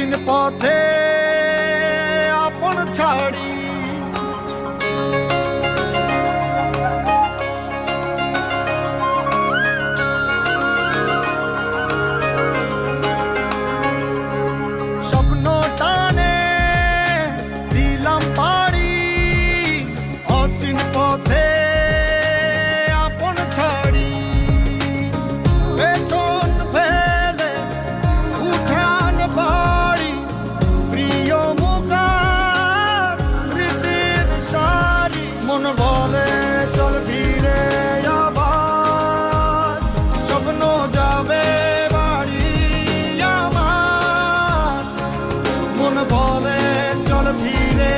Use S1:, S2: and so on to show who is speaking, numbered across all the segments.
S1: অচিন পথে আপন ছাড়ি স্বপ্ন টানে দিলাম পাড়ি অচিন পথে আপন ছাড়ি পেছন ফেলে উঠান বাড়ি প্রিয় মুখার স্মৃতির সারি মন বলে চল ফিরে আবার স্বপ্ন যাবে বাড়ি আমার মন বলে চল ফিরে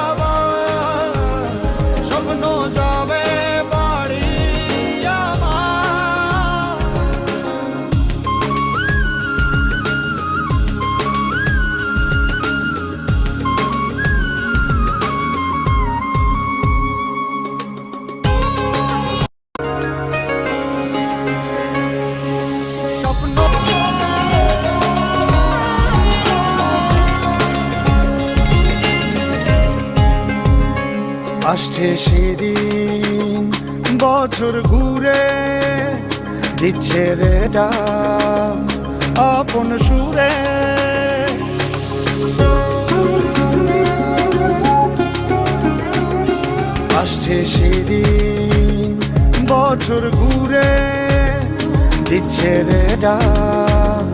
S1: আবার স্বপ্ন যাবে বাড়ি আমার স্বপ্ন আসছে সেদিন বছর ঘুরে দিচ্ছে রে ডাক আপন সুরে আসছে সেদিন বছর ঘুরে দিচ্ছে রে ডাক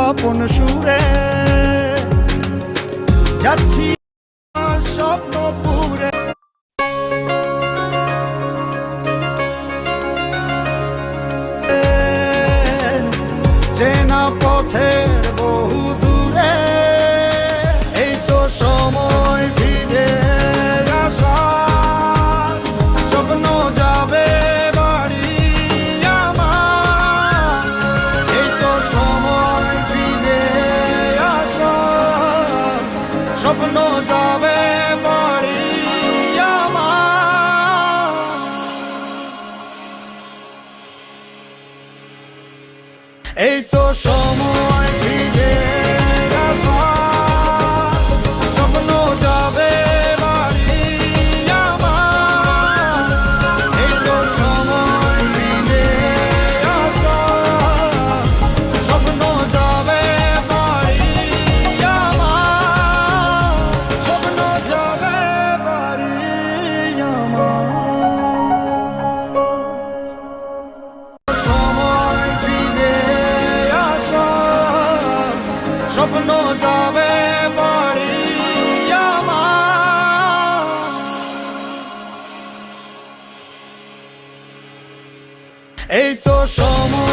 S1: আপন সুরে যাচ্ছি স্বপ্ন পুরে চেনা পথের বহু দূরে এই তো সময় ফিরে আসার স্বপ্ন যাবে বাড়ি আমার এই তো সময় ফিরে আসার স্বপ্ন যাবে বাড়ি আমার এই তো সময় ফিরে আসার স্বপ্ন যাবে বাড়ি আমার এই তো সময় ফিরে আসার স্বপ্ন যাবে বাড়ি আমার স্বপ্ন যাবে বাড়ি আমার সময় ফিরে আসার স্বপ্ন যাবে বাড়ি আমার এই তো সময়